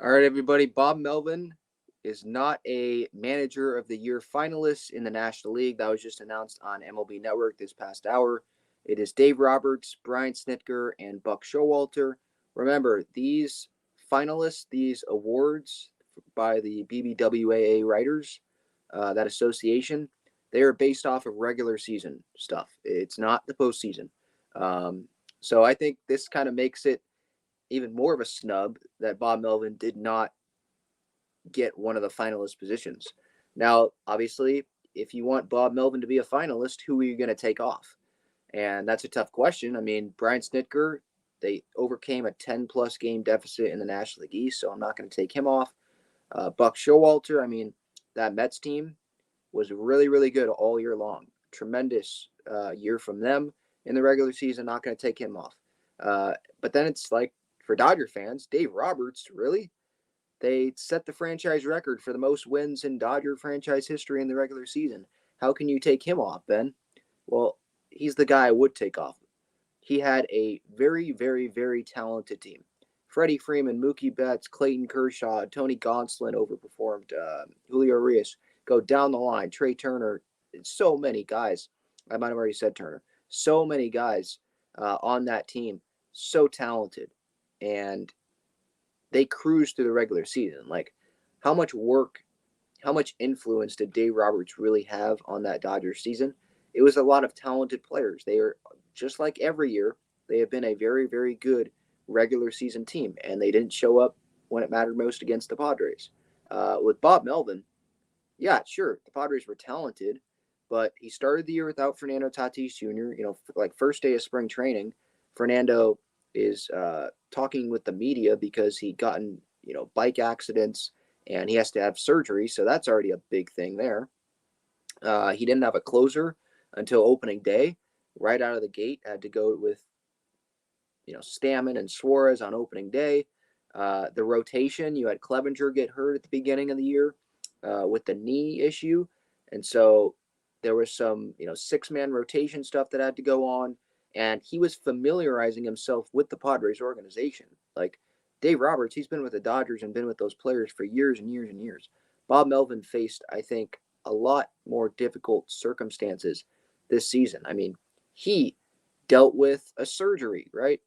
All right, everybody. Bob Melvin is not a Manager of the Year finalist in the National League. That was just announced on MLB Network this past hour. It is Dave Roberts, Brian Snitker, and Buck Showalter. Remember, these finalists, these awards by the BBWAA writers, that association, they are based off of regular season stuff. It's not the postseason. Um, so I think this kind of makes it even more of a snub that Bob Melvin did not get one of the finalist positions. Now, obviously, if you want Bob Melvin to be a finalist, who are you going to take off? And that's a tough question. I mean, Brian Snitker, they overcame a 10-plus game deficit in the National League East, so I'm not going to take him off. Buck Showalter, I mean, that Mets team was really, really good all year long. Tremendous year from them in the regular season. Not going to take him off. But then it's like for Dodger fans, Dave Roberts, really? They set the franchise record for the most wins in Dodger franchise history in the regular season. How can you take him off, Ben? Well, he's the guy I would take off. He had a very, very, very talented team. Freddie Freeman, Mookie Betts, Clayton Kershaw, Tony Gonsolin overperformed, Julio Urias. Go down the line. Trey Turner. So many guys. I might have already said Turner. So many guys on that team. So talented. And they cruised through the regular season. Like, how much work, how much influence did Dave Roberts really have on that Dodgers season? It was a lot of talented players. They are just like every year. They have been a very, very good regular season team, and they didn't show up when it mattered most against the Padres. With Bob Melvin, yeah, sure, the Padres were talented, but he started the year without Fernando Tatis Jr. Like first day of spring training, Fernando is talking with the media because he gotten bike accidents and he has to have surgery, so that's already a big thing there. He didn't have a closer until opening day. Right out of the gate, had to go with Stammen and Suarez on opening day. The rotation, you had Clevenger get hurt at the beginning of the year with the knee issue, and so there was some six-man rotation stuff that had to go on, and he was familiarizing himself with the Padres organization. Like Dave Roberts, he's been with the Dodgers and been with those players for years and years and years. Bob Melvin faced, I think, a lot more difficult circumstances this season. I mean, he dealt with a surgery, right?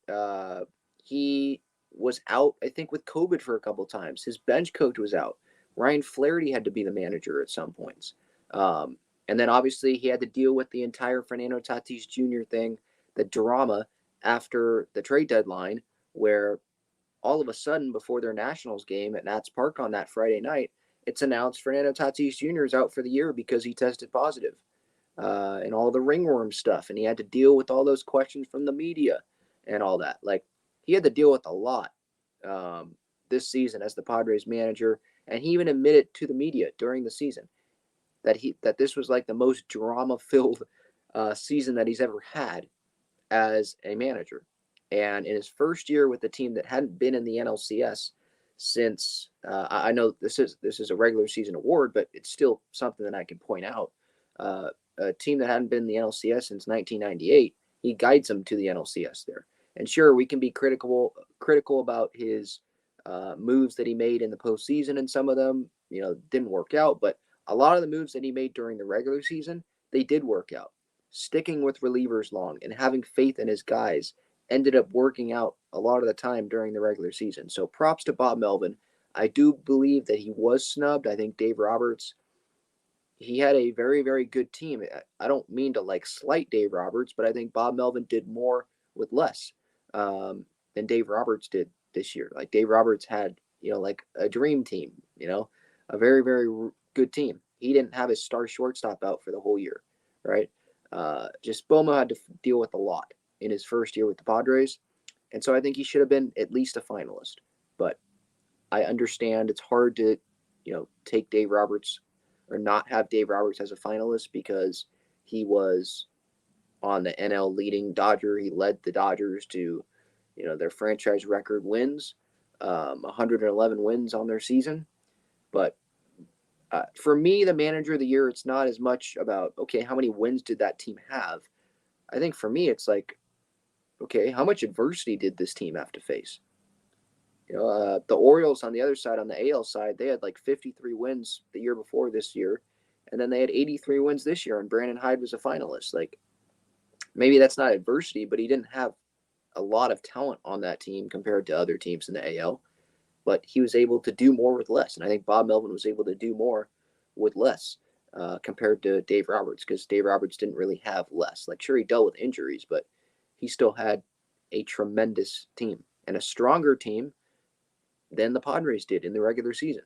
He was out, I think, with COVID for a couple times. His bench coach was out. Ryan Flaherty had to be the manager at some points. And then obviously he had to deal with the entire Fernando Tatis Jr. thing, the drama after the trade deadline, where all of a sudden before their Nationals game at Nats Park on that Friday night, it's announced Fernando Tatis Jr. is out for the year because he tested positive. And all the ringworm stuff, and he had to deal with all those questions from the media and all that. Like he had to deal with a lot this season as the Padres manager, and he even admitted to the media during the season that this was like the most drama-filled season that he's ever had as a manager. And in his first year with the team that hadn't been in the NLCS since I know this is a regular season award, but it's still something that I can point out. A team that hadn't been in the NLCS since 1998, he guides them to the NLCS there. And sure, we can be critical about his moves that he made in the postseason, and some of them, didn't work out. But a lot of the moves that he made during the regular season, they did work out. Sticking with relievers long and having faith in his guys ended up working out a lot of the time during the regular season. So props to Bob Melvin. I do believe that he was snubbed. I think Dave Roberts, he had a very, very good team. I don't mean to slight Dave Roberts, but I think Bob Melvin did more with less than Dave Roberts did this year. Like Dave Roberts had, like a dream team, a very, very good team. He didn't have his star shortstop out for the whole year, right? Just Bomo had to deal with a lot in his first year with the Padres. And so I think he should have been at least a finalist. But I understand it's hard to, take Dave Roberts or not have Dave Roberts as a finalist because he was on the NL leading Dodger. He led the Dodgers to, their franchise record wins, 111 wins on their season. But for me, the manager of the year, it's not as much about, okay, how many wins did that team have? I think for me, it's like, okay, how much adversity did this team have to face? The Orioles on the other side, on the AL side, they had like 53 wins the year before this year, and then they had 83 wins this year, and Brandon Hyde was a finalist. Like, maybe that's not adversity, but he didn't have a lot of talent on that team compared to other teams in the AL. But he was able to do more with less, and I think Bob Melvin was able to do more with less compared to Dave Roberts, because Dave Roberts didn't really have less. Like, sure, he dealt with injuries, but he still had a tremendous team and a stronger team than the Padres did in the regular season.